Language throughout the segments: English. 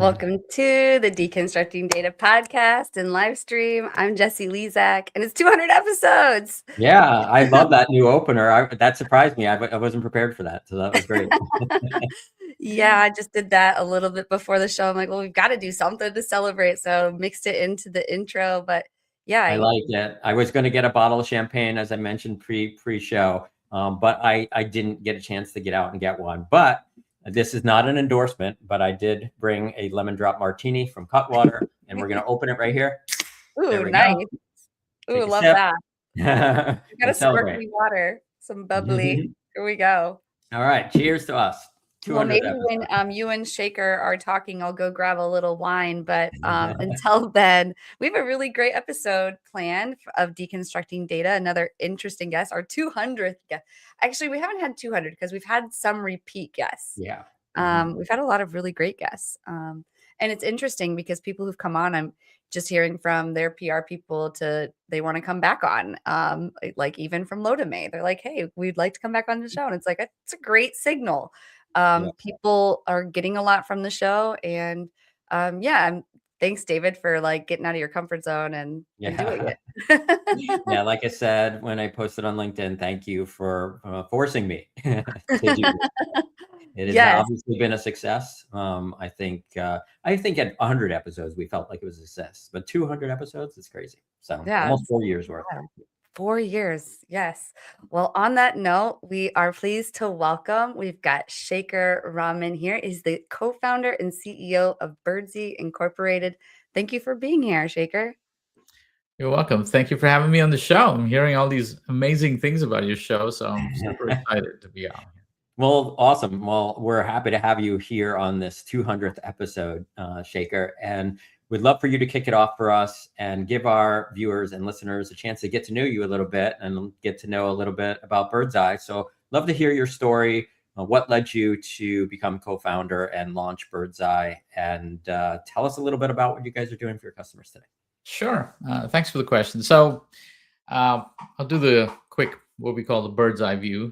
Welcome to the Deconstructing Data podcast and live stream. I'm Jessie Lezak, and it's 200 episodes. Yeah, I love that new opener. That surprised me. I wasn't prepared for that, so that was great. Yeah, I just did that a little bit before the show. I'm like, well, we've got to do something to celebrate, so mixed it into the intro. But yeah, I like it. I was going to get a bottle of champagne, as I mentioned pre-show, but I didn't get a chance to get out and get one. But this is not an endorsement, but I did bring a lemon drop martini from Cutwater, and we're going to open it right here. Ooh, nice. Ooh, love that. We got a sparkly water, some bubbly. Here we go. All right, cheers to us. Well, maybe when you and Shekar are talking, I'll go grab a little wine. But until then, we have a really great episode planned of Deconstructing Data. Another interesting guest, our 200th guest. Actually, we haven't had 200 because we've had some repeat guests. Yeah. We've had a lot of really great guests. And it's interesting because people who've come on, I'm just hearing from their PR people they want to come back on. Like even from Lodame, they're like, hey, we'd like to come back on the show. And it's like, it's a great signal. People are getting a lot from the show, and thanks, David, for like getting out of your comfort zone and doing it. Yeah, like I said when I posted on LinkedIn, thank you for forcing me to do this. It has obviously been a success. I think at 100 episodes we felt like it was a success, but 200 episodes is crazy. So almost 4 years worth. Yeah. 4 years. Yes. Well, on that note, we are pleased to welcome, we've got Shekar Raman here. He's the co-founder and CEO of Birdzi Incorporated. Thank you for being here, Shekar. You're welcome. Thank you for having me on the show. I'm hearing all these amazing things about your show, so I'm super excited to be on here. Well, awesome. Well, we're happy to have you here on this 200th episode, Shekar, and we'd love for you to kick it off for us and give our viewers and listeners a chance to get to know you a little bit and get to know a little bit about Birdzi. So love to hear your story, what led you to become co-founder and launch Birdzi, and tell us a little bit about what you guys are doing for your customers today. Sure. Thanks for the question. So I'll do the quick, what we call the bird's eye view.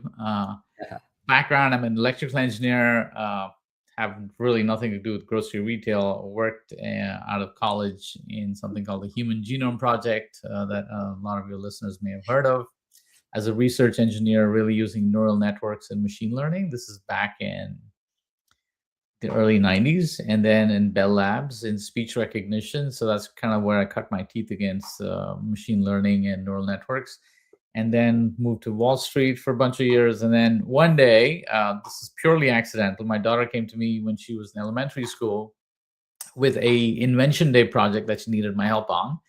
Background, I'm an electrical engineer, have really nothing to do with grocery retail. Worked out of college in something called the Human Genome Project that a lot of your listeners may have heard of. As a research engineer, really using neural networks and machine learning. This is back in the early 90s, and then in Bell Labs in speech recognition. So that's kind of where I cut my teeth against machine learning and neural networks. And then moved to Wall Street for a bunch of years. And then one day, this is purely accidental, my daughter came to me when she was in elementary school with a Invention Day project that she needed my help on.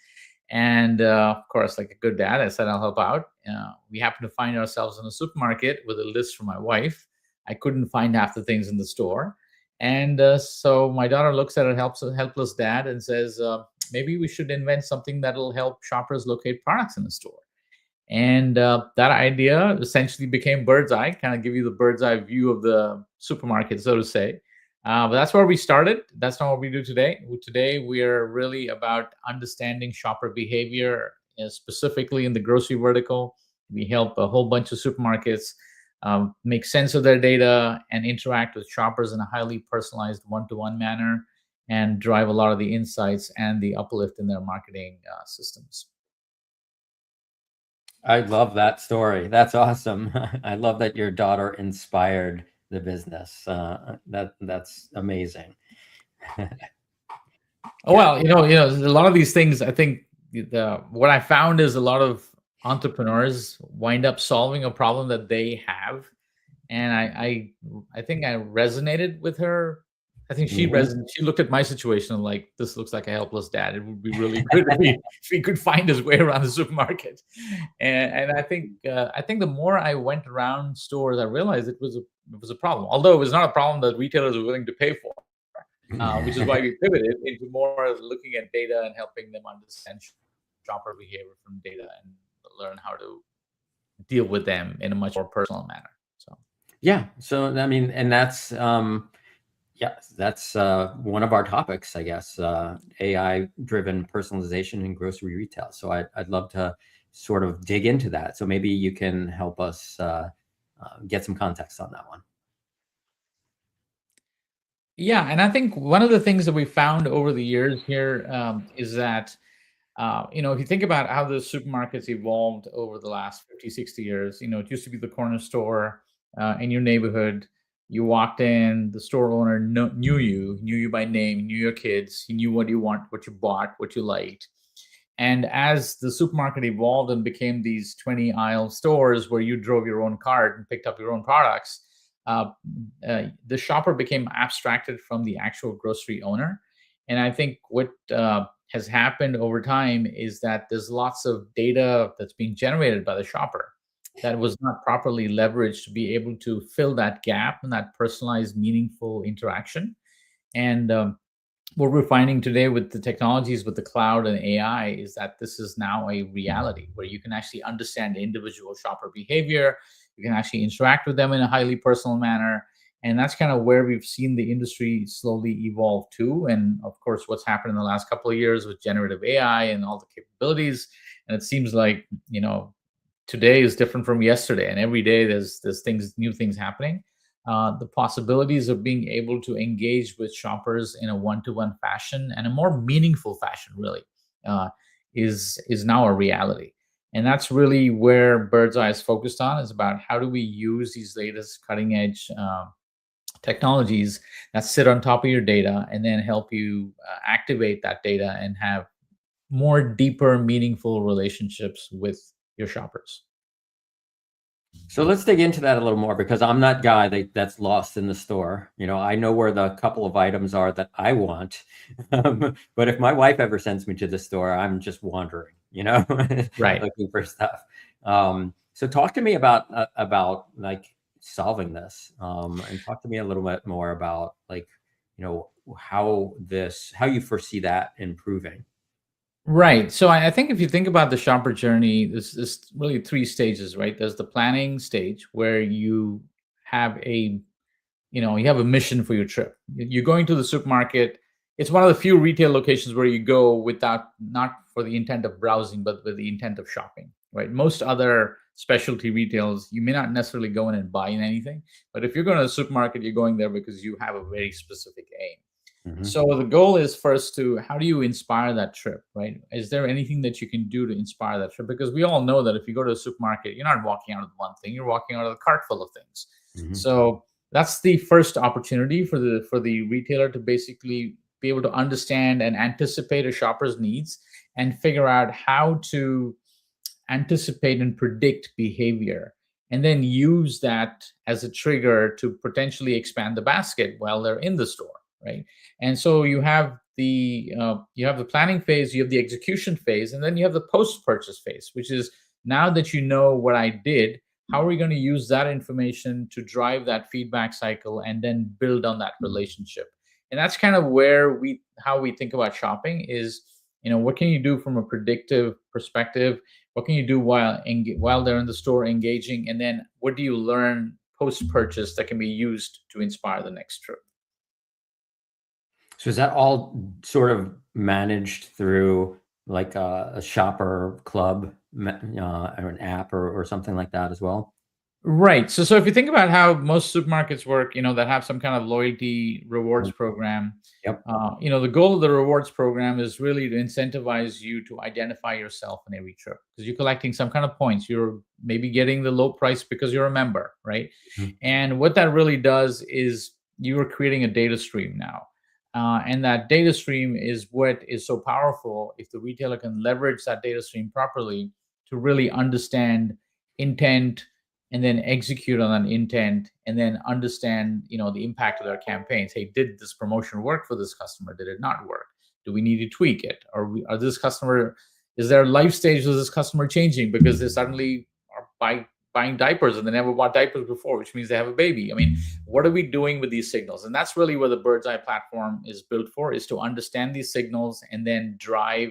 And of course, like a good dad, I said, I'll help out. We happened to find ourselves in a supermarket with a list from my wife. I couldn't find half the things in the store. And so my daughter looks at her helpless dad and says, maybe we should invent something that'll help shoppers locate products in the store. And that idea essentially became Birdzi, kind of give you the bird's eye view of the supermarket, so to say. But that's where we started. That's not what we do today. Today, we are really about understanding shopper behavior, specifically in the grocery vertical. We help a whole bunch of supermarkets make sense of their data and interact with shoppers in a highly personalized one-to-one manner and drive a lot of the insights and the uplift in their marketing systems. I love that story. That's awesome. I love that your daughter inspired the business. That's amazing. Well, a lot of these things, I think what I found is a lot of entrepreneurs wind up solving a problem that they have. And I think I resonated with her. I think she looked at my situation and like, this looks like a helpless dad. It would be really good if we could find his way around the supermarket. And I think the more I went around stores, I realized it was a problem. Although it was not a problem that retailers were willing to pay for, which is why we pivoted into more looking at data and helping them understand shopper behavior from data and learn how to deal with them in a much more personal manner. So yeah. So I mean, and that's that's one of our topics, I guess, AI-driven personalization in grocery retail. So I'd love to sort of dig into that. So maybe you can help us get some context on that one. Yeah, and I think one of the things that we found over the years here is that if you think about how the supermarkets evolved over the last 50, 60 years, it used to be the corner store in your neighborhood. You walked in, the store owner knew you by name, knew your kids, he knew what you want, what you bought, what you liked. And as the supermarket evolved and became these 20 aisle stores where you drove your own cart and picked up your own products, uh, the shopper became abstracted from the actual grocery owner. And I think what has happened over time is that there's lots of data that's being generated by the shopper that was not properly leveraged to be able to fill that gap and that personalized, meaningful interaction. And what we're finding today with the technologies, with the cloud and AI, is that this is now a reality where you can actually understand individual shopper behavior. You can actually interact with them in a highly personal manner. And that's kind of where we've seen the industry slowly evolve to. And of course, what's happened in the last couple of years with generative AI and all the capabilities. And it seems like, today is different from yesterday. And every day there's new things happening. The possibilities of being able to engage with shoppers in a one-to-one fashion and a more meaningful fashion, really, uh, is now a reality. And that's really where Birdseye is focused on. Is about how do we use these latest cutting-edge technologies that sit on top of your data and then help you activate that data and have more deeper, meaningful relationships with your shoppers. So let's dig into that a little more, because I'm that guy that's lost in the store. I know where the couple of items are that I want. But if my wife ever sends me to the store, I'm just wandering, Right. looking for stuff. So talk to me about like solving this, and talk to me a little bit more about like, how you foresee that improving. Right. So I think if you think about the shopper journey, there's really three stages, right? There's the planning stage where you have a mission for your trip. You're going to the supermarket. It's one of the few retail locations where you go not for the intent of browsing, but with the intent of shopping, right? Most other specialty retails, you may not necessarily go in and buy in anything, but if you're going to the supermarket, you're going there because you have a very specific aim. Mhm. So the goal is first to how do you inspire that trip, right? Is there anything that you can do to inspire that trip? Because we all know that if you go to a supermarket, you're not walking out of one thing, you're walking out of a cart full of things. Mhm. So that's the first opportunity for the retailer to basically be able to understand and anticipate a shopper's needs and figure out how to anticipate and predict behavior and then use that as a trigger to potentially expand the basket while they're in the store, right? And so you have the planning phase, you have the execution phase, and then you have the post purchase phase, which is now that you know what I did, how are we going to use that information to drive that feedback cycle and then build on that relationship? And that's kind of how we think about shopping is, what can you do from a predictive perspective? What can you do while they're in the store engaging? And then what do you learn post purchase that can be used to inspire the next trip? So is that all sort of managed through like a shopper club, or an app, or something like that as well? Right. So if you think about how most supermarkets work, that have some kind of loyalty rewards Mm. program, Yep. the goal of the rewards program is really to incentivize you to identify yourself in every trip because you're collecting some kind of points. You're maybe getting the low price because you're a member, right? Mhm. And what that really does is you are creating a data stream now. And that data stream is what is so powerful if the retailer can leverage that data stream properly to really understand intent and then execute on that intent and then understand the impact of their campaigns. Hey, did this promotion work for this customer? Did it not work? Do we need to tweak it? Are this customer, is their life stage of this customer changing because they suddenly are buying diapers and they never bought diapers before, which means they have a baby? I mean, what are we doing with these signals? And that's really what the Birdseye platform is built for, is to understand these signals and then drive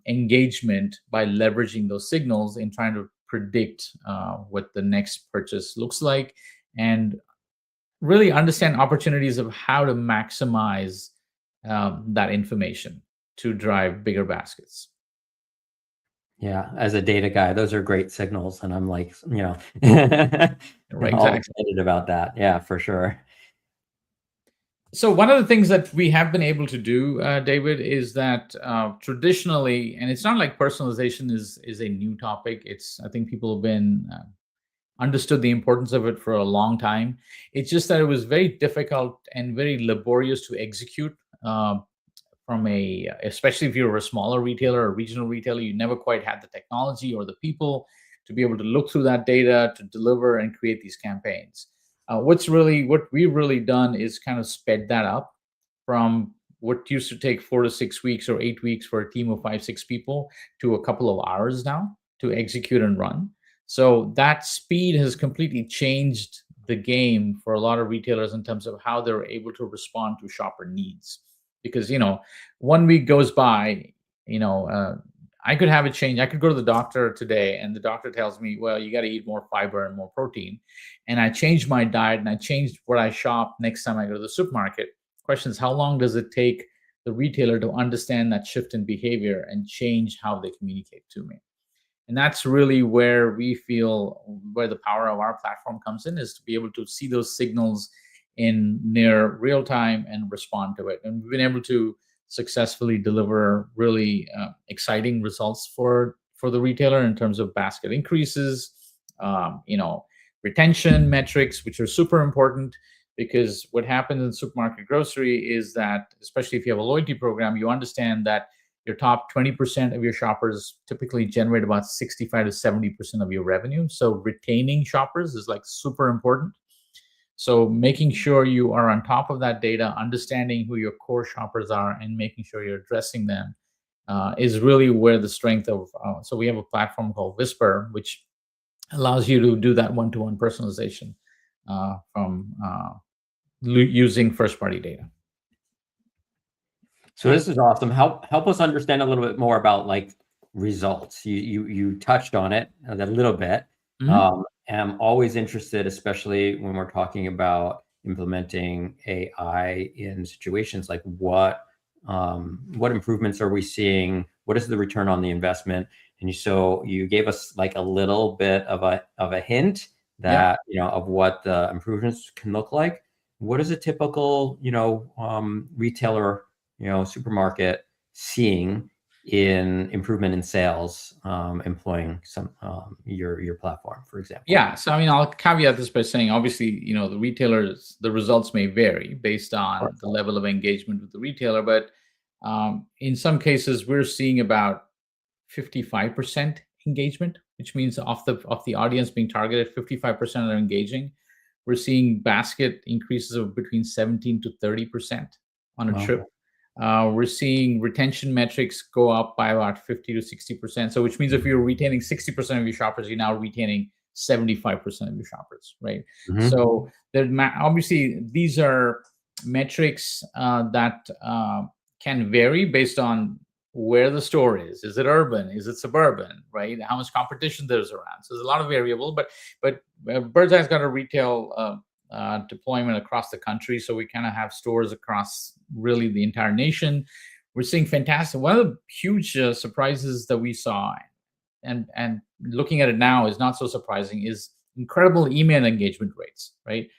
engagement by leveraging those signals and trying to predict what the next purchase looks like and really understand opportunities of how to maximize that information to drive bigger baskets. Yeah, as a data guy, those are great signals, and I'm like, Right, all exactly. excited about that. Yeah, for sure. So one of the things that we have been able to do, David, is that traditionally, and it's not like personalization is a new topic. I think people have been understood the importance of it for a long time. It's just that it was very difficult and very laborious to execute. Especially if you're a smaller retailer or regional retailer, you never quite had the technology or the people to be able to look through that data to deliver and create these campaigns. What we've really done is kind of sped that up from what used to take 4 to 6 weeks or 8 weeks for a team of 5, 6 people to a couple of hours now to execute and run. So that speed has completely changed the game for a lot of retailers in terms of how they're able to respond to shopper needs. Because 1 week goes by, I could have a change. I could go to the doctor today, and the doctor tells me, "Well, you got to eat more fiber and more protein." And I changed my diet, and I changed what I shop next time I go to the supermarket. Question is, how long does it take the retailer to understand that shift in behavior and change how they communicate to me? And that's really where we feel where the power of our platform comes in, is to be able to see those signals in near real time and respond to it. And we've been able to successfully deliver really exciting results for the retailer in terms of basket increases, retention metrics, which are super important. Because what happens in supermarket grocery is that, especially if you have a loyalty program, you understand that your top 20% of your shoppers typically generate about 65 to 70% of your revenue. So retaining shoppers is like super important. So making sure you are on top of that data, understanding who your core shoppers are, and making sure you're addressing them is really where the strength of. So we have a platform called Whisper, which allows you to do that one-to-one personalization from using first-party data. So this is awesome. Help us understand a little bit more about like results. You touched on it a little bit. Mm-hmm. And I'm always interested, especially when we're talking about implementing AI in situations like what improvements are we seeing? What is the return on the investment? And you gave us like a little bit of a hint that of what the improvements can look like. What is a typical retailer supermarket seeing in improvement in sales, employing some your platform, for example? Yeah. So I'll caveat this by saying, obviously, the retailers, the results may vary based on the level of engagement with the retailer, but in some cases, we're seeing about 55% engagement, which means of the audience being targeted, 55% are engaging. We're seeing basket increases of between 17 to 30% on a trip. We're seeing retention metrics go up by about 50 to 60%. So which means if you're retaining 60% of your shoppers, you're now retaining 75% of your shoppers, right? Mm-hmm. So obviously these are metrics that can vary based on where the store is. Is it urban? Is it suburban? Right? How much competition there's around? So there's a lot of variable. But Birdzi's got a retail deployment across the country, so we kind of have stores across really the entire nation. We're seeing fantastic. One of the huge surprises that we saw, and looking at it now is not so surprising, is incredible email engagement rates. Right?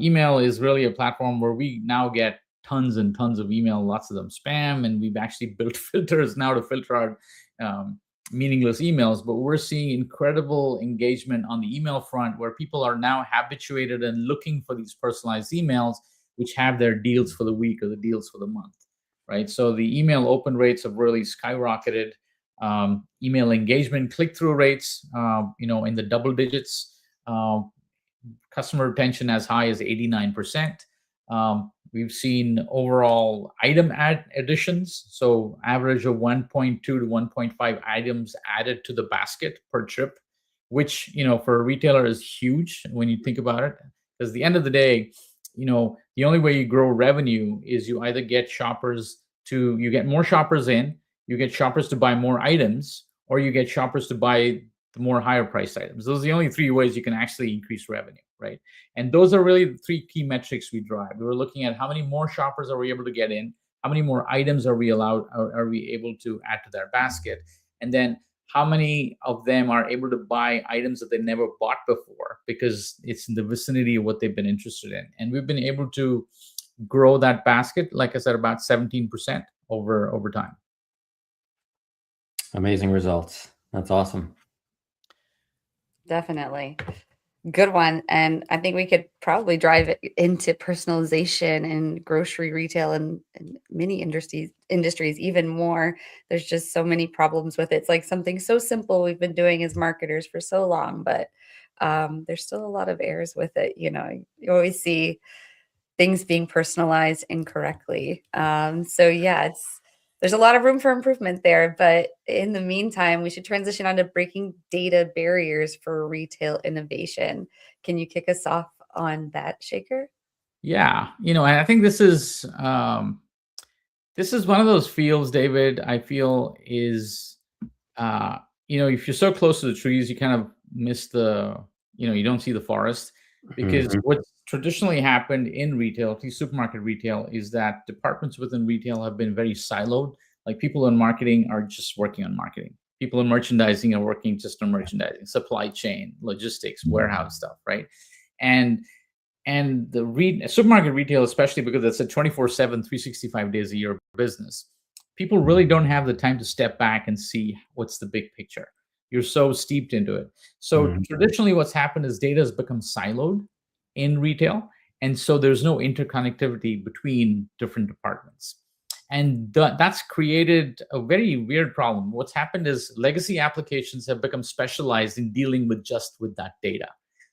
Email is really a platform where we now get tons and tons of email, lots of them spam, and we've actually built filters now to filter out meaningless emails. But we're seeing incredible engagement on the email front, where people are now habituated and looking for these personalized emails, which have their deals for the week or the deals for the month, right? So the email open rates have really skyrocketed. Email engagement, click-through rates, in the double digits. Customer retention as high as 89%. We've seen overall item additions, so average of 1.2 to 1.5 items added to the basket per trip, which for a retailer is huge when you think about it. Because at the end of the day, the only way you grow revenue is you either get you get more shoppers in, you get shoppers to buy more items, or you get shoppers to buy the more higher priced items. Those are the only three ways you can actually increase revenue, right? And those are really the three key metrics we drive. We're looking at how many more shoppers are we able to get in, how many more items are we able to add to their basket, and then how many of them are able to buy items that they never bought before because it's in the vicinity of what they've been interested in. And we've been able to grow that basket, like I said, about 17% over time. Amazing results. That's awesome. Definitely. Good one. And I think we could probably drive it into personalization and grocery retail and many industries even more. There's just so many problems with it. It's like something so simple we've been doing as marketers for so long, but there's still a lot of errors with it. You always see things being personalized incorrectly. So yeah, there's a lot of room for improvement there, but in the meantime, we should transition on to breaking data barriers for retail innovation. Can you kick us off on that, Shekar? Yeah, and I think this is one of those fields, David, I feel is, if you're so close to the trees, you kind of miss you don't see the forest, because Mhm. what's traditionally happened in retail, at least supermarket retail, is that departments within retail have been very siloed. Like, people in marketing are just working on marketing. People in merchandising are working just on merchandising, supply chain, logistics, warehouse stuff, right? And the supermarket retail, especially because it's a 24/7, 365 days a year business, people really don't have the time to step back and see what's the big picture. You're so steeped into it. So Mhm. traditionally what's happened is data has become siloed in retail, and so there's no interconnectivity between different departments. And that's created a very weird problem. What's happened is legacy applications have become specialized in dealing with that data.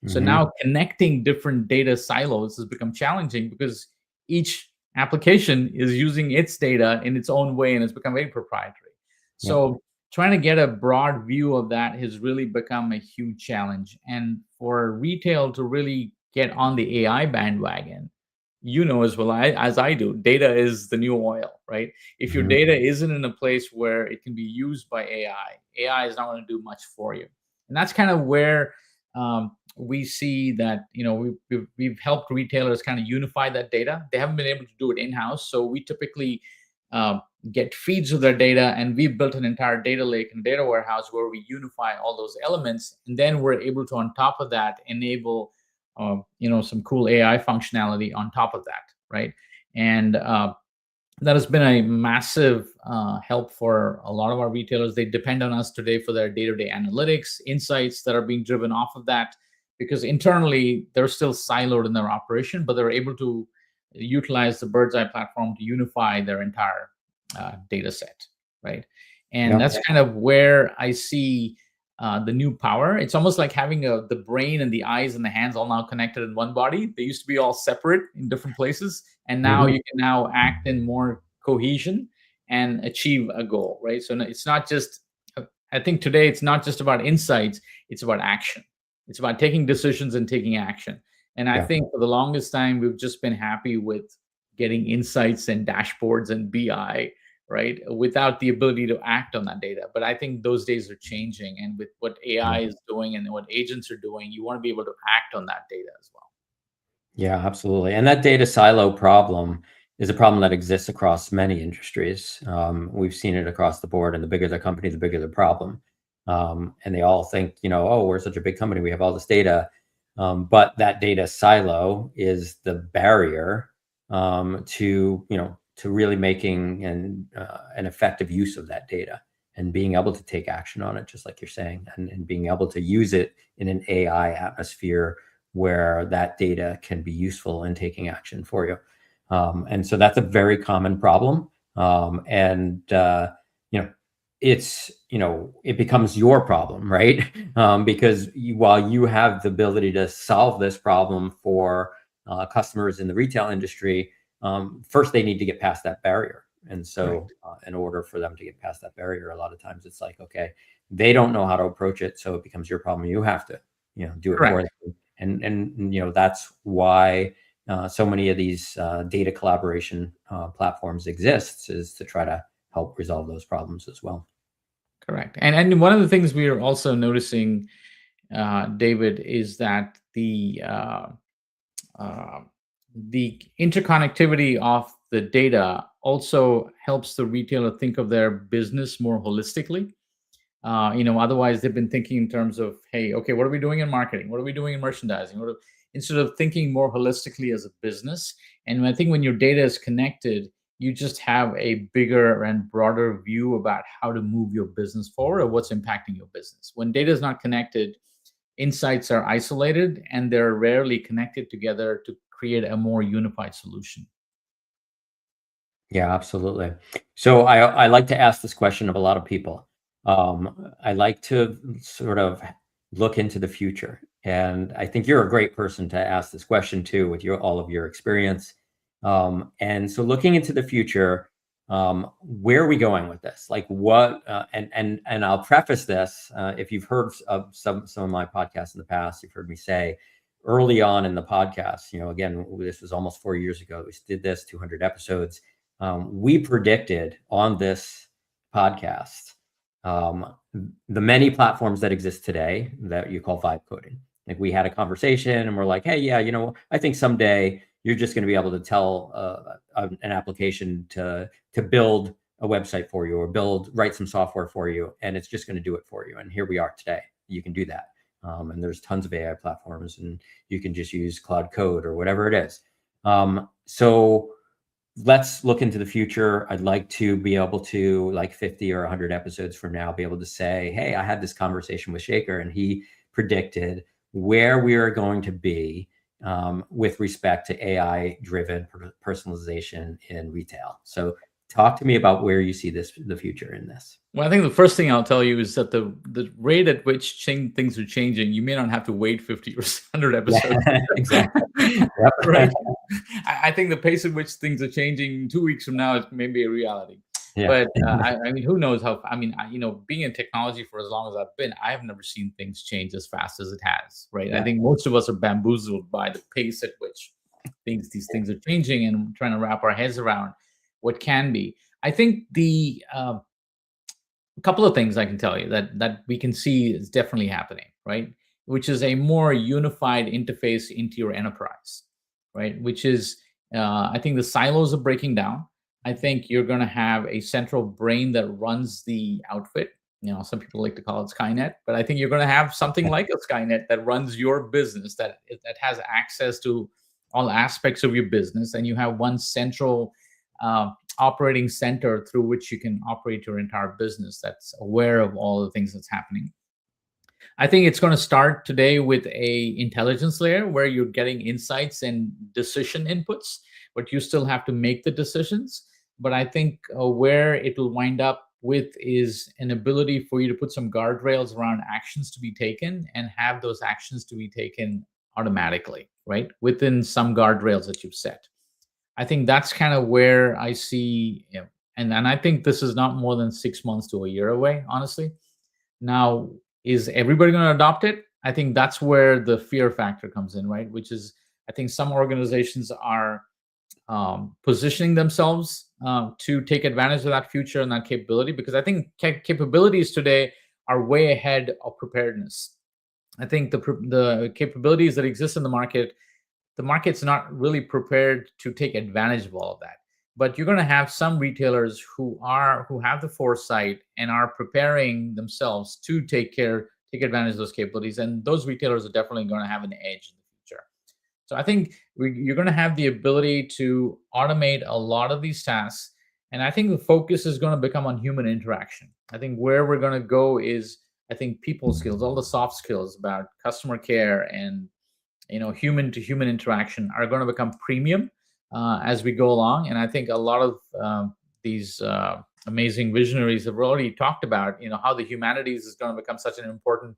So Mhm. now connecting different data silos has become challenging, because each application is using its data in its own way, and it's become very proprietary. Yep. So trying to get a broad view of that has really become a huge challenge. And for retail to really get on the AI bandwagon, as well as I do, data is the new oil, right? If your Mhm. data isn't in a place where it can be used by AI is not going to do much for you. And that's kind of where we see that, we've helped retailers kind of unify that data. They haven't been able to do it in-house, so we typically uh, get feeds of their data, and we've built an entire data lake and data warehouse where we unify all those elements, and then we're able to, on top of that, enable some cool AI functionality on top of that, right? And that has been a massive help for a lot of our retailers. They depend on us today for their day-to-day analytics, insights that are being driven off of that, because internally they're still siloed in their operation, but they're able to utilize the Birdzi platform to unify their entire data set, right? And Yep. that's kind of where I see the new power. It's almost like having the brain and the eyes and the hands all now connected in one body. They used to be all separate in different places, and now Mhm. you can now act in more cohesion and achieve a goal, right? So it's not just, I think today it's not just about insights, it's about action. It's about taking decisions and taking action. And I Yeah. think for the longest time, we've just been happy with getting insights and dashboards and BI, right? Without the ability to act on that data. But I think those days are changing. And with what AI is doing and what agents are doing, you want to be able to act on that data as well. Yeah, absolutely. And that data silo problem is a problem that exists across many industries. We've seen it across the board, and the bigger the company, the bigger the problem. And they all think, oh, we're such a big company, we have all this data. But that data silo is the barrier to really making an effective use of that data and being able to take action on it, just like you're saying, and being able to use it in an AI atmosphere where that data can be useful in taking action for you. And so that's a very common problem. And it becomes your problem, right? Because while you have the ability to solve this problem for customers in the retail industry, first they need to get past that barrier. And Right. so, in order for them to get past that barrier, a lot of times it's like, okay, they don't know how to approach it, so it becomes your problem. You have to, do it for Correct. them. And that's why so many of these data collaboration platforms exists, is to try to help resolve those problems as well. Correct. And one of the things we are also noticing, David, is that uh, the interconnectivity of the data also helps the retailer think of their business more holistically. Otherwise they've been thinking in terms of, hey, okay, what are we doing in marketing? What are we doing in merchandising? Instead of thinking more holistically as a business. And I think when your data is connected, you just have a bigger and broader view about how to move your business forward or what's impacting your business. When data is not connected, insights are isolated and they're rarely connected together to create a more unified solution. Yeah, absolutely. So I like to ask this question of a lot of people. I like to sort of look into the future, and I think you're a great person to ask this question too, with all of your experience. And so, looking into the future, where are we going with this? Like, what? And I'll preface this: if you've heard of some of my podcasts in the past, you've heard me say early on in the podcast. Again, this was almost 4 years ago. We did this 200 episodes. We predicted on this podcast the many platforms that exist today that you call vibe coding. Like, we had a conversation and we're like, hey, yeah, I think someday you're just going to be able to tell an application to build a website for you or write some software for you, and it's just going to do it for you. And here we are today. You can do that. And there's tons of AI platforms, and you can just use Cloud Code or whatever it is. So let's look into the future. I'd like to be able to, like 50 or 100 episodes from now, be able to say, hey, I had this conversation with Shekar and he predicted where we are going to be with respect to AI-driven personalization in retail. So talk to me about where you see the future in this. Well, I think the first thing I'll tell you is that the rate at which things are changing, you may not have to wait 50 or 100 episodes. Yeah, exactly. Yep. Right. I think the pace at which things are changing 2 weeks from now is maybe a reality. Yeah. But I mean, who knows how? I mean, being in technology for as long as I've been, I've never seen things change as fast as it has. Right. Yeah. I think most of us are bamboozled by the pace at which these things are changing and trying to wrap our heads around what can be. I think a couple of things I can tell you that we can see is definitely happening, right? Which is a more unified interface into your enterprise, right? Which is, I think the silos are breaking down. I think you're going to have a central brain that runs the outfit. Some people like to call it Skynet, but I think you're going to have something like a Skynet that runs your business, that has access to all aspects of your business, and you have one central operating center through which you can operate your entire business that's aware of all the things that's happening. I think it's going to start today with a intelligence layer where you're getting insights and decision inputs, but you still have to make the decisions. But I think where it will wind up with is an ability for you to put some guardrails around actions to be taken and have those actions to be taken automatically, right? Within some guardrails that you've set. I think that's kind of where I see, and I think this is not more than 6 months to a year away, honestly. Now, is everybody going to adopt it? I think that's where the fear factor comes in, right? Which is, I think some organizations are positioning themselves to take advantage of that future and that capability, because I think capabilities today are way ahead of preparedness. I think the capabilities that exist in the market's not really prepared to take advantage of all of that. But you're going to have some retailers who have the foresight and are preparing themselves to take advantage of those capabilities. And those retailers are definitely going to have an edge in the future. So I think you're going to have the ability to automate a lot of these tasks. And I think the focus is going to become on human interaction. I think where we're going to go is, I think people skills, all the soft skills about customer care and human to human interaction are going to become premium as we go along. And I think a lot of these amazing visionaries have already talked about, how the humanities is going to become such an important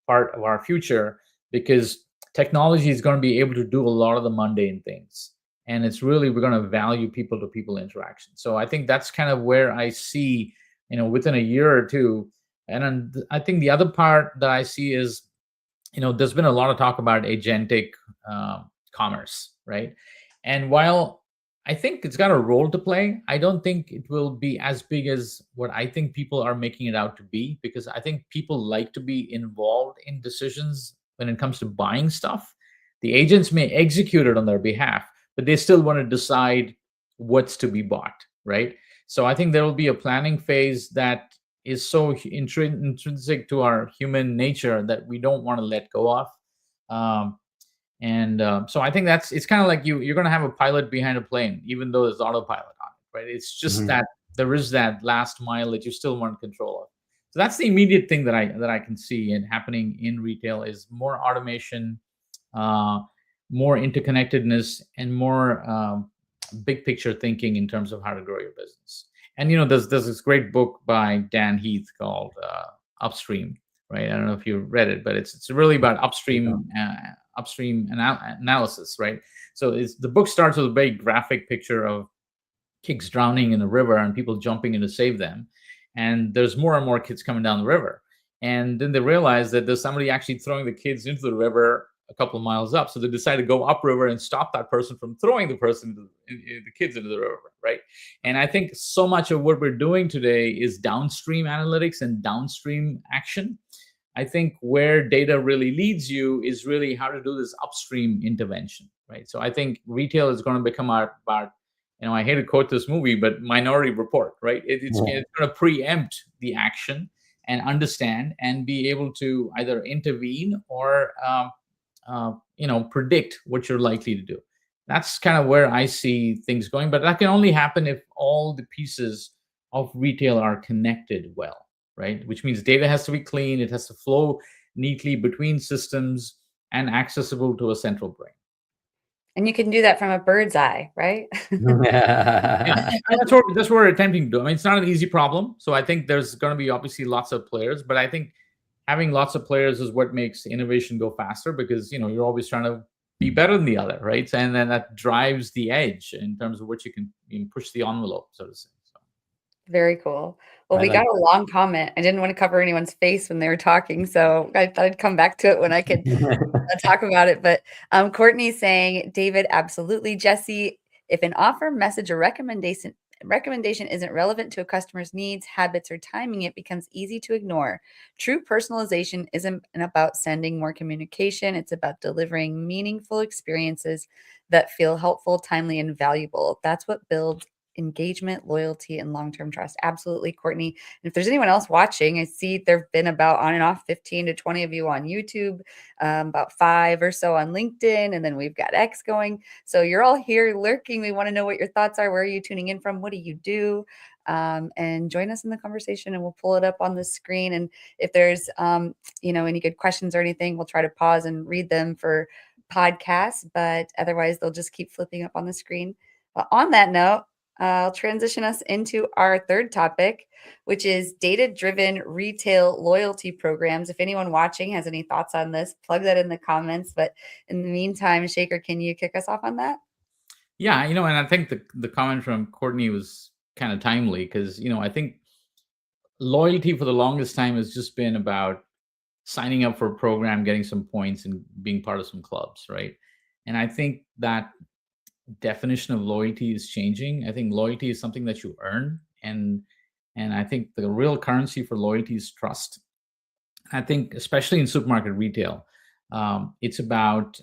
part of our future, because technology is going to be able to do a lot of the mundane things. And it's really, we're going to value people to people interaction. So I think that's kind of where I see, within a year or two. And I think the other part that I see is, there's been a lot of talk about agentic commerce, right? And while I think it's got a role to play, I don't think it will be as big as what I think people are making it out to be, because I think people like to be involved in decisions when it comes to buying stuff. The agents may execute it on their behalf, but they still want to decide what's to be bought, right? So I think there will be a planning phase that is so intrinsic to our human nature that we don't want to let go of. So I think it's kind of like you're going to have a pilot behind a plane, even though there's autopilot on it, right? It's just that there is that last mile that you still want control of. So that's the immediate thing that I can see and happening in retail is more automation, more interconnectedness, and more big picture thinking in terms of how to grow your business. And there's this great book by Dan Heath called Upstream, right? I don't know if you read it, but it's really about upstream analysis, right? So the book starts with a very graphic picture of kids drowning in a river and people jumping in to save them, and there's more and more kids coming down the river, and then they realize that there's somebody actually throwing the kids into the river a couple of miles up, so they decide to go upriver and stop that person from throwing the kids into the river, right? And I think so much of what we're doing today is downstream analytics and downstream action. I think where data really leads you is really how to do this upstream intervention, right? So I think retail is going to become about, I hate to quote this movie, but Minority Report, right? It's going to preempt the action and understand and be able to either intervene or, predict what you're likely to do. That's kind of where I see things going, but that can only happen if all the pieces of retail are connected well, right? Which means data has to be clean. It has to flow neatly between systems and accessible to a central brain. And you can do that from a bird's eye, right? Yeah, that's what we're attempting to do. I mean, it's not an easy problem. So I think there's going to be obviously lots of players, but I think having lots of players is what makes innovation go faster, because you're always trying to be better than the other, right? And then that drives the edge in terms of what you can push the envelope, so to say. Very cool. Well, we got a long comment. I didn't want to cover anyone's face when they were talking, so I thought I'd come back to it when I could talk about it. But Courtney's saying, David, absolutely. Jessie, if an offer, message, or recommendation isn't relevant to a customer's needs, habits, or timing, it becomes easy to ignore. True personalization isn't about sending more communication. It's about delivering meaningful experiences that feel helpful, timely, and valuable. That's what builds engagement, loyalty, and long-term trust. Absolutely, Courtney. And if there's anyone else watching, I see there've been about on and off 15 to 20 of you on YouTube, about 5 or so on LinkedIn, and then we've got X going. So you're all here lurking. We want to know what your thoughts are. Where are you tuning in from? What do you do? And join us in the conversation, and we'll pull it up on the screen. And if there's any good questions or anything, we'll try to pause and read them for podcasts, but otherwise they'll just keep flipping up on the screen. But on that note, I'll transition us into our third topic, which is data-driven retail loyalty programs. If anyone watching has any thoughts on this, plug that in the comments. But in the meantime, Shekar, can you kick us off on that? Yeah, and I think the comment from Courtney was kind of timely, because, I think loyalty for the longest time has just been about signing up for a program, getting some points, and being part of some clubs, right? And I think that definition of loyalty is changing. I think loyalty is something that you earn, and I think the real currency for loyalty is trust. I think especially in supermarket retail, it's about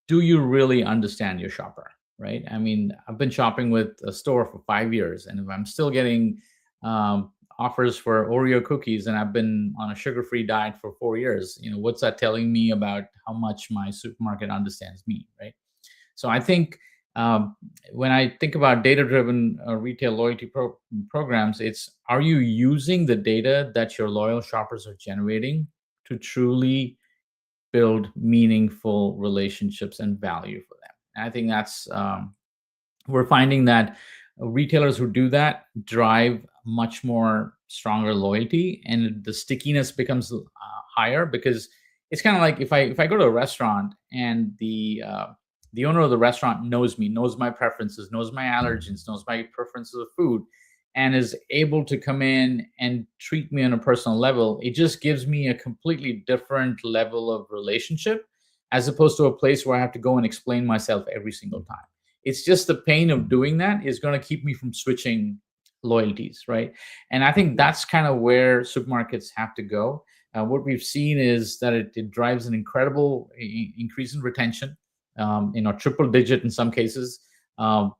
do you really understand your shopper, right? I mean, I've been shopping with a store for 5 years, and if I'm still getting offers for Oreo cookies, and I've been on a sugar-free diet for 4 years, what's that telling me about how much my supermarket understands me, right? So I think when I think about data-driven retail loyalty programs, it's, are you using the data that your loyal shoppers are generating to truly build meaningful relationships and value for them? And I think that's, we're finding that retailers who do that drive much more stronger loyalty, and the stickiness becomes higher, because it's kind of like if I go to a restaurant and the owner of the restaurant knows me, knows my preferences, knows my allergens, knows my preferences of food, and is able to come in and treat me on a personal level, it just gives me a completely different level of relationship, as opposed to a place where I have to go and explain myself every single time. It's just the pain of doing that is going to keep me from switching loyalties, right? And I think that's kind of where supermarkets have to go. What we've seen is that it drives an incredible increase in retention, triple digit in some cases, about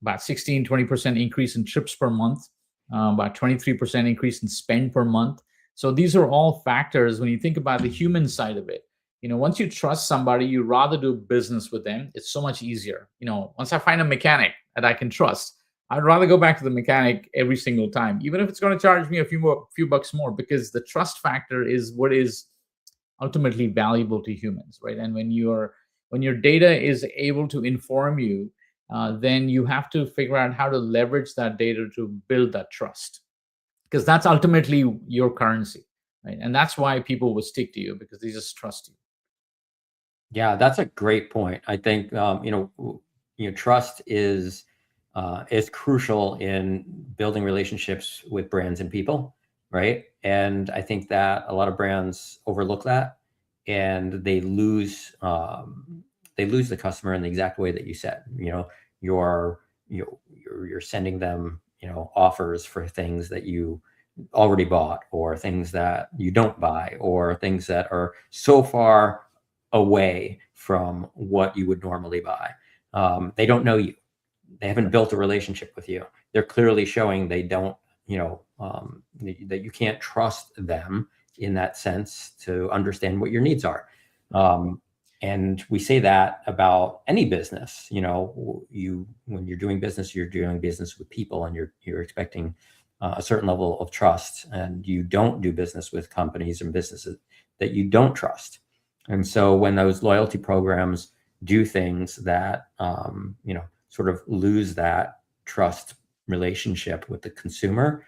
16-20% increase in trips per month. about 23% increase in spend per month. So these are all factors when you think about the human side of it. Once you trust somebody, you rather do business with them. It's so much easier. Once I find a mechanic that I can trust, I'd rather go back to the mechanic every single time, even if it's going to charge me a few bucks more, because the trust factor is what is ultimately valuable to humans, right? And when your data is able to inform you, then you have to figure out how to leverage that data to build that trust, because that's ultimately your currency, right? And that's why people will stick to you, because they just trust you. Yeah, that's a great point. I think trust is crucial in building relationships with brands and people, right? And I think that a lot of brands overlook that, and they lose the customer in the exact way that you said. You're sending them offers for things that you already bought, or things that you don't buy, or things that are so far away from what you would normally buy. They don't know you. They haven't built a relationship with you. They're clearly showing they don't, that you can't trust them in that sense to understand what your needs are. And we say that about any business. When you're doing business, you're doing business with people, and you're expecting a certain level of trust, and you don't do business with companies and businesses that you don't trust. And so when those loyalty programs do things that, sort of lose that trust relationship with the consumer,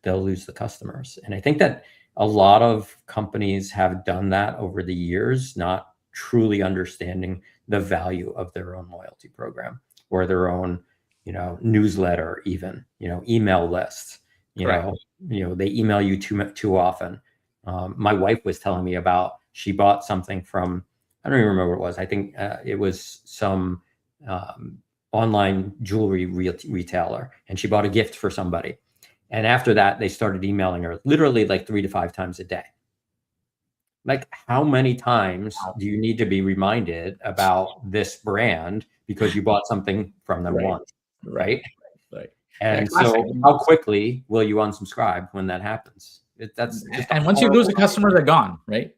they'll lose the customers. And I think that a lot of companies have done that over the years, not truly understanding the value of their own loyalty program, or their own, newsletter, even, email lists. They email you too often. My wife was telling me about, she bought something from, I don't even remember what it was. I think it was some online jewelry retailer, and she bought a gift for somebody. And after that, they started emailing her literally like 3 to 5 times a day. Like, how many times do you need to be reminded about this brand because you bought something from them once, right? And so how quickly will you unsubscribe when that happens? That's just and once you lose a customer, they're gone, right?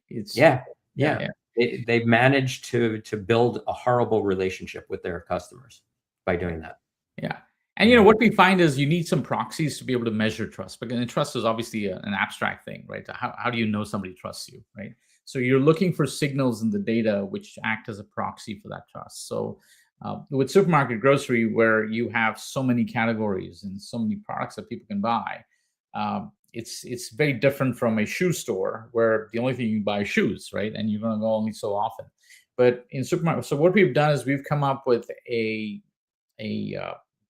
They've managed to build a horrible relationship with their customers by doing that. Yeah. And what we find is you need some proxies to be able to measure trust, because trust is obviously an abstract thing, right? How do you know somebody trusts you, right? So you're looking for signals in the data which act as a proxy for that trust. So with supermarket grocery, where you have so many categories and so many products that people can buy, it's very different from a shoe store, where the only thing you can buy is shoes, right? And you're going to go only so often. But in supermarket, so what we've done is we've come up with a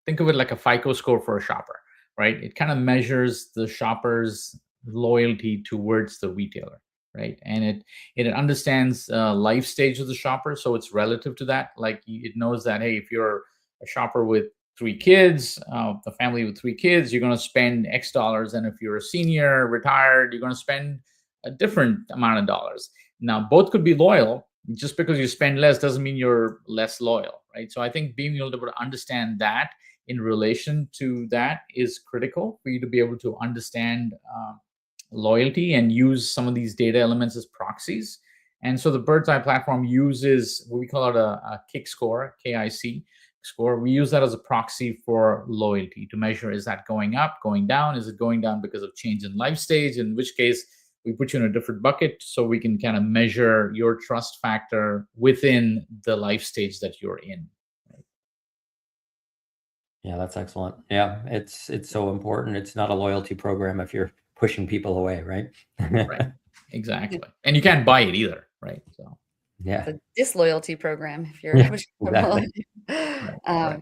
think of it like a FICO score for a shopper, right? It kind of measures the shopper's loyalty towards the retailer, right? And it understands life stage of the shopper, so it's relative to that. Like, it knows that, hey, if you're a shopper with 3 kids, a family with 3 kids, you're going to spend X dollars, and if you're a senior, retired, you're going to spend a different amount of dollars. Now, both could be loyal. Just because you spend less doesn't mean you're less loyal, right? So I think being able to understand that in relation to that is critical for you to be able to understand loyalty and use some of these data elements as proxies. And so the Birdzi platform uses what we call it a KIC score, KIC score. We use that as a proxy for loyalty to measure, is that going up, going down? Is it going down because of change in life stage? In which case, we put you in a different bucket, so we can kind of measure your trust factor within the life stage that you're in. Yeah, that's excellent. Yeah, it's so important. It's not a loyalty program if you're pushing people away, right? Right. Exactly. And you can't buy it either, right? So yeah, It's a disloyalty program if you're pushing people away.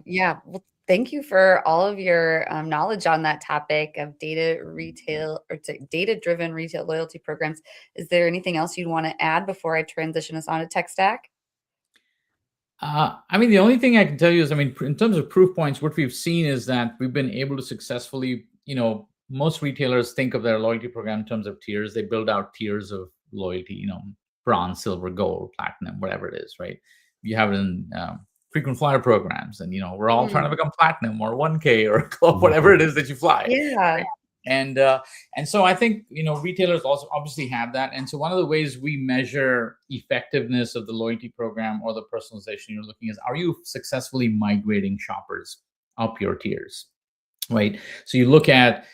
Yeah. Well, thank you for all of your knowledge on that topic of data-driven retail loyalty programs. Is there anything else you'd want to add before I transition us on to tech stack? I mean, the only thing I can tell you is, I mean, in terms of proof points, what we've seen is that we've been able to successfully, most retailers think of their loyalty program in terms of tiers. They build out tiers of loyalty, bronze, silver, gold, platinum, whatever it is, right? You have it in frequent flyer programs, and we're all trying to become platinum or 1K or club, whatever it is that you fly. Yeah. And so I think retailers also obviously have that. And so one of the ways we measure effectiveness of the loyalty program or the personalization you're looking is, are you successfully migrating shoppers up your tiers, right? So you look at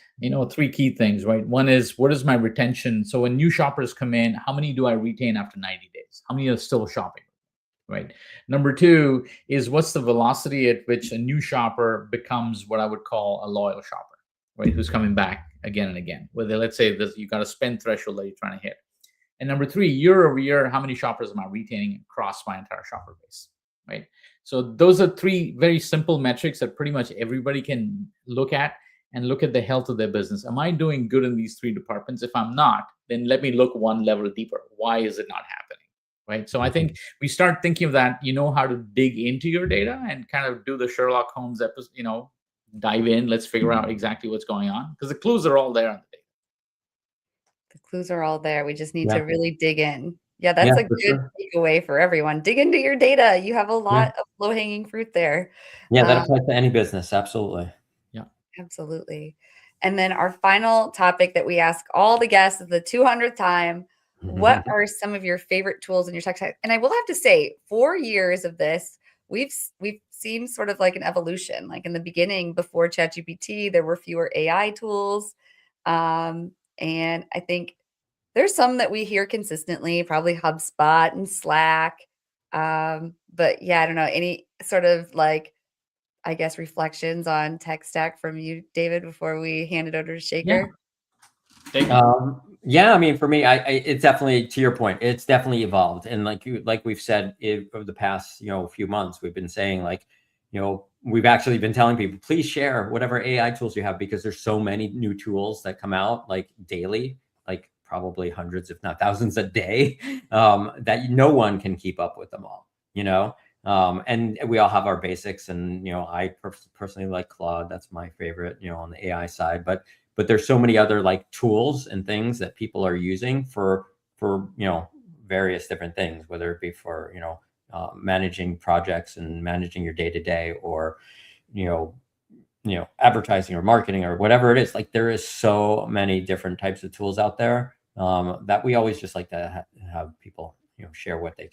three key things, right? One is, what is my retention? So when new shoppers come in, how many do I retain after 90 days? How many are still shopping? Right. Number two is, what's the velocity at which a new shopper becomes what I would call a loyal shopper, right? Who's coming back again and again. Whether, let's say, you got a spend threshold that you're trying to hit. And number three, year over year, how many shoppers am I retaining across my entire shopper base, right? So those are three very simple metrics that pretty much everybody can look at and look at the health of their business. Am I doing good in these three departments? If I'm not, then let me look one level deeper. Why is it not happening? Right. So I think we start thinking of that, how to dig into your data and kind of do the Sherlock Holmes episode, dive in, let's figure out exactly what's going on, because the clues are all there on the data. The clues are all there. We just need to really dig in. Yeah, that's a good sure. takeaway for everyone. Dig into your data. You have a lot of low-hanging fruit there. Yeah, that applies to any business. Absolutely. Yeah. Absolutely. And then our final topic that we ask all the guests at the 200th time, what are some of your favorite tools in your tech stack? And I will have to say, 4 years of this, we've seen sort of like an evolution. Like in the beginning, before ChatGPT, there were fewer AI tools. And I think there's some that we hear consistently, probably HubSpot and Slack. But yeah, I don't know, any sort of like, I guess, reflections on tech stack from you, David, before we hand it over to Shekar? Yeah, I mean, for me, it's definitely, to your point, it's definitely evolved. And like we've said over the past, few months, we've been saying, like, we've actually been telling people, please share whatever AI tools you have, because there's so many new tools that come out like daily, like probably hundreds, if not thousands a day, that no one can keep up with them all, and we all have our basics. And, I personally like Claude. That's my favorite, on the AI side, but there's so many other like tools and things that people are using for various different things, whether it be for managing projects and managing your day to day, or advertising or marketing or whatever it is. Like, there is so many different types of tools out there that we always just like to have people share what they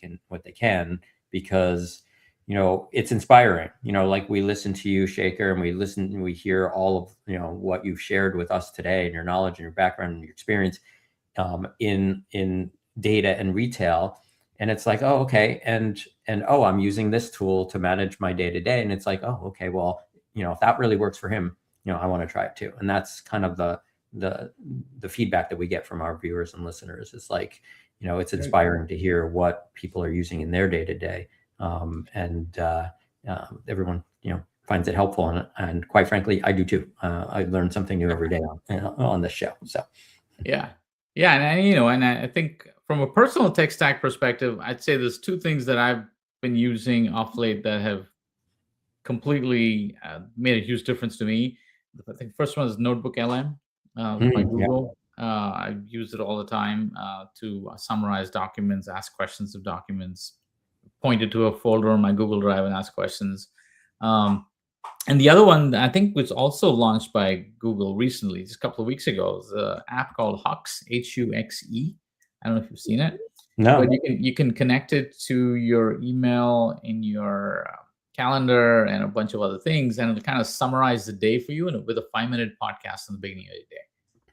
can, because it's inspiring. Like, we listen to you, Shekar, and we hear all of what you've shared with us today, and your knowledge and your background and your experience in data and retail. And it's like, oh, okay, and oh, I'm using this tool to manage my day to day, and it's like, oh, okay, well, if that really works for him, I want to try it too. And that's kind of the feedback that we get from our viewers and listeners. It's like, it's inspiring to hear what people are using in their day to day. And everyone, finds it helpful. And quite frankly, I do too. I learn something new every day on this show. So, yeah. And I think from a personal tech stack perspective, I'd say there's two things that I've been using off late that have completely made a huge difference to me. I think first one is Notebook LM by Google. I use it all the time to summarize documents, ask questions of documents, point it to a folder on my Google Drive and ask questions. And the other one, I think, was also launched by Google recently, just a couple of weeks ago, is an app called Hux, Huxe. I don't know if you've seen it. No. But you can connect it to your email in your calendar and a bunch of other things, and it'll kind of summarize the day for you with a 5-minute podcast in the beginning of the day.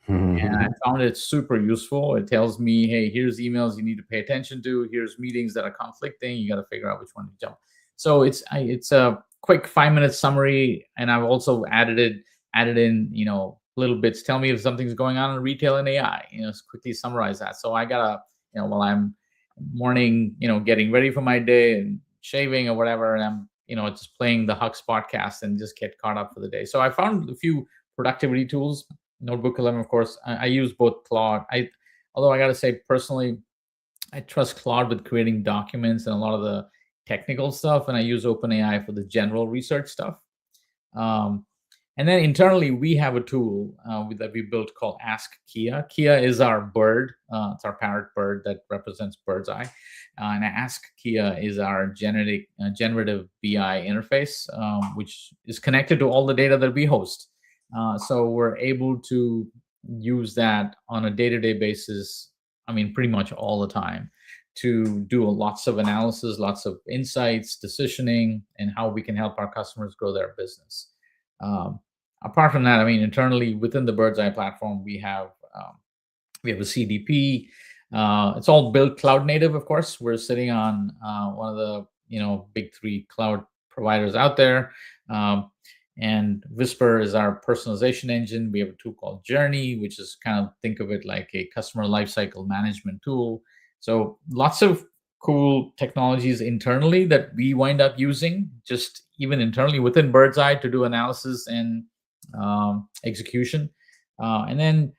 And I found it super useful. It tells me, hey, here's emails you need to pay attention to. Here's meetings that are conflicting. You got to figure out which one to jump. So it's a quick 5-minute summary. And I've also added in, little bits. Tell me if something's going on in retail and AI, quickly summarize that. So I got while I'm morning, getting ready for my day and shaving or whatever, and I'm, just playing the Hux podcast and just get caught up for the day. So I found a few productivity tools. Notebook LM, of course. I use both Claude. Although I got to say, personally, I trust Claude with creating documents and a lot of the technical stuff, and I use OpenAI for the general research stuff. And then internally, we have a tool that we built called Ask Kia. Kia is our bird. It's our parrot bird that represents Birdseye. And Ask Kia is our generative BI interface, which is connected to all the data that we host. So we're able to use that on a day-to-day basis, I mean, pretty much all the time, to do lots of analysis, lots of insights, decisioning, and how we can help our customers grow their business. Apart from that, I mean, internally within the Birdseye platform, we have a CDP. It's all built cloud native, of course. We're sitting on one of the big 3 cloud providers out there. And Whisper is our personalization engine. We have a tool called Journey, which is kind of, think of it like a customer lifecycle management tool. So lots of cool technologies internally that we wind up using, just even internally within Birdseye, to do analysis and execution. And then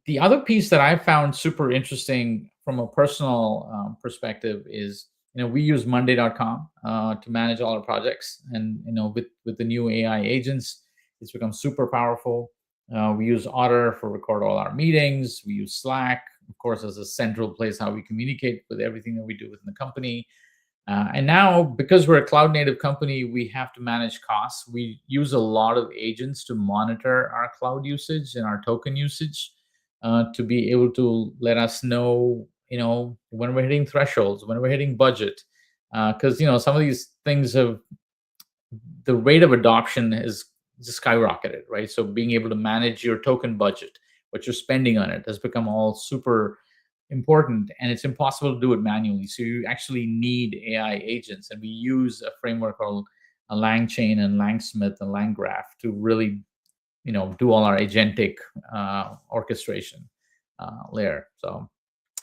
the other piece that I found super interesting from a personal perspective is, we use Monday.com to manage all our projects, and with the new AI agents, it's become super powerful. We use Otter for record all our meetings. We use Slack, of course, as a central place how we communicate with everything that we do within the company. And now, because we're a cloud native company, we have to manage costs. We use a lot of agents to monitor our cloud usage and our token usage, to be able to let us know, when we're hitting thresholds, when we're hitting budget. Because, some of these things the rate of adoption has just skyrocketed, right? So being able to manage your token budget, what you're spending on it, has become all super important, and it's impossible to do it manually. So you actually need AI agents, and we use a framework called a LangChain and Langsmith and LangGraph to really, do all our agentic orchestration layer. So,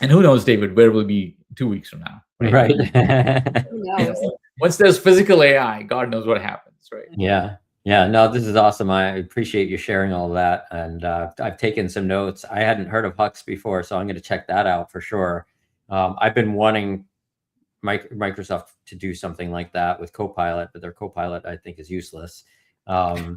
and who knows, David, where we'll be 2 weeks from now, Right. Who knows? Once there's physical AI, God knows what happens, right? Yeah, no, this is awesome. I appreciate you sharing all of that. And I've taken some notes. I hadn't heard of Hux before, so I'm going to check that out for sure. I've been wanting Microsoft to do something like that with Copilot, but their Copilot, I think, is useless. I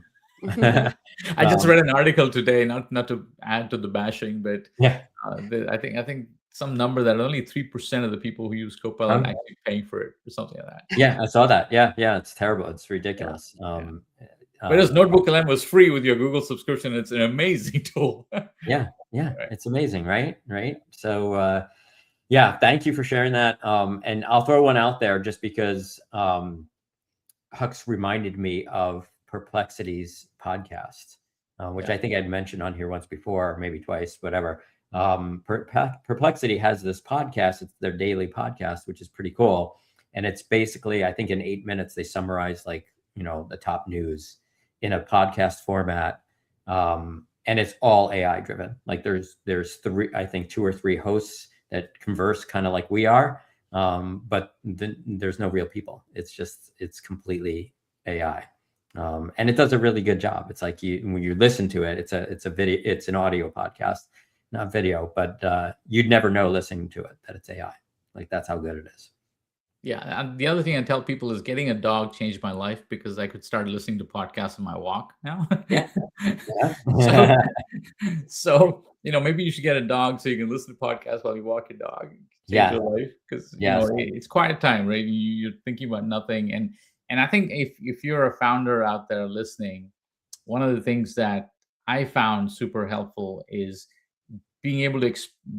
just read an article today, not to add to the bashing, but yeah, I think some number that only 3% of the people who use Copilot are actually paying for it, or something like that. Yeah, I saw that. Yeah, it's terrible. It's ridiculous. Whereas Notebook.LM was free with your Google subscription. It's an amazing tool. Yeah, Right. It's amazing, right? So, yeah, thank you for sharing that. And I'll throw one out there just because Hux reminded me of Perplexity's podcast, which I think I'd mentioned on here once before, maybe twice, whatever. Perplexity has this podcast. It's their daily podcast, which is pretty cool. And it's basically, I think in 8 minutes, they summarize the top news in a podcast format. And it's all AI driven. Like there's 2 or 3 hosts that converse kind of like we are. But there's no real people. It's completely AI. And it does a really good job. It's like when you listen to it, it's a video, it's an audio podcast, not video, but you'd never know listening to it that it's AI. Like that's how good it is. Yeah. And the other thing I tell people is getting a dog changed my life, because I could start listening to podcasts on my walk now. Yeah. So, maybe you should get a dog so you can listen to podcasts while you walk your dog. Change your life, because it's quiet time, right? You're thinking about nothing. And I think if you're a founder out there listening, one of the things that I found super helpful is being able to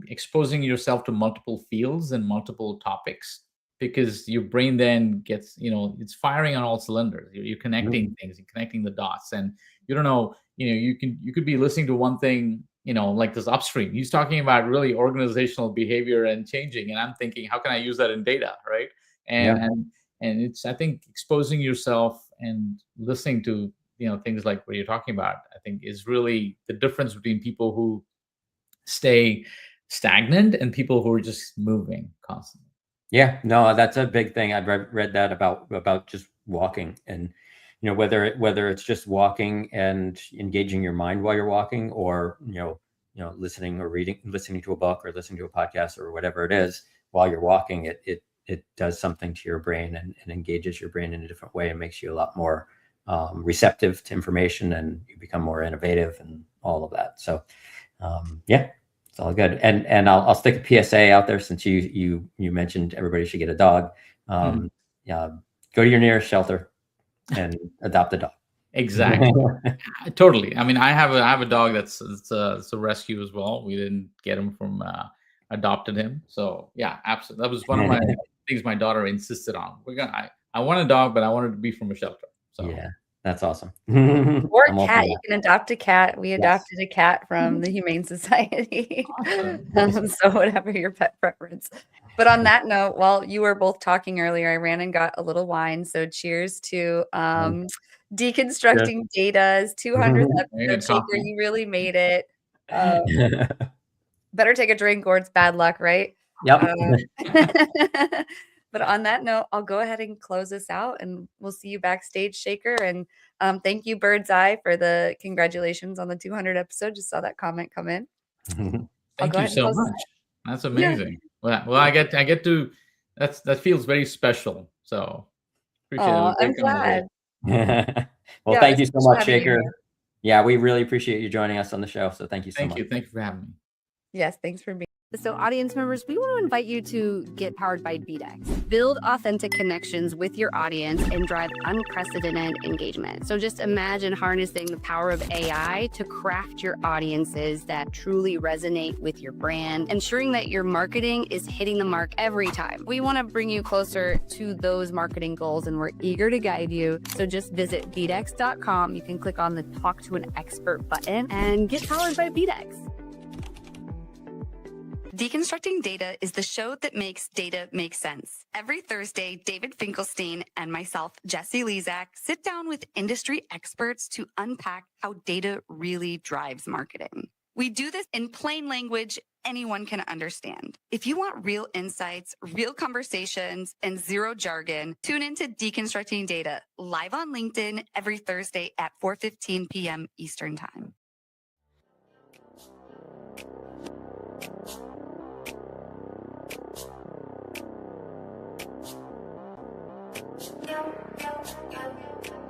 exposing yourself to multiple fields and multiple topics, because your brain then gets, it's firing on all cylinders. You're connecting things, you're connecting the dots, and you don't know, you could be listening to one thing, like this upstream. He's talking about really organizational behavior and changing, and I'm thinking, how can I use that in data, right? And it's, I think, exposing yourself and listening to things like what you're talking about, I think, is really the difference between people who stay stagnant and people who are just moving constantly. Yeah, no, that's a big thing. I've read that about just walking, and whether it's just walking and engaging your mind while you're walking, or listening or listening to a book or listening to a podcast or whatever it is while you're walking, it does something to your brain and engages your brain in a different way and makes you a lot more receptive to information, and you become more innovative and all of that. So yeah, it's all good. And I'll stick a PSA out there, since you mentioned everybody should get a dog. Yeah, go to your nearest shelter and adopt a dog. Exactly. Totally. I mean, I have a dog that's it's a rescue as well. We didn't get him from adopted him. So yeah, absolutely. That was one of my things my daughter insisted on. I want a dog, but I wanted to be from a shelter. So yeah, that's awesome. Or a cat. You can adopt a cat. We adopted a cat from the Humane Society. Awesome. So whatever your pet preference. But on that note, while you were both talking earlier, I ran and got a little wine. So cheers to Deconstructing Data's 200th episode. Shaker, you really made it. Better take a drink or it's bad luck, right? Yep. But on that note, I'll go ahead and close this out, and we'll see you backstage, Shaker. And thank you, Birdzi, for the congratulations on the 200 episode. Just saw that comment come in. Thank you so much. That's amazing. Yeah. Well, I get to. That feels very special. So appreciate it. I'm glad. Well, thank you so much, Shaker. Yeah, we really appreciate you joining us on the show. So thank you so much. Thank you for having me. Yes, thanks for being. So audience members, we want to invite you to get powered by BDEX. Build authentic connections with your audience and drive unprecedented engagement. So just imagine harnessing the power of AI to craft your audiences that truly resonate with your brand, ensuring that your marketing is hitting the mark every time. We want to bring you closer to those marketing goals, and we're eager to guide you. So just visit bdex.com. You can click on the Talk to an Expert button and get powered by BDEX. Deconstructing Data is the show that makes data make sense. Every Thursday, David Finkelstein and myself, Jessie Lezak, sit down with industry experts to unpack how data really drives marketing. We do this in plain language anyone can understand. If you want real insights, real conversations, and zero jargon, tune into Deconstructing Data live on LinkedIn every Thursday at 4:15 p.m. Eastern Time. Yo, yo, yo.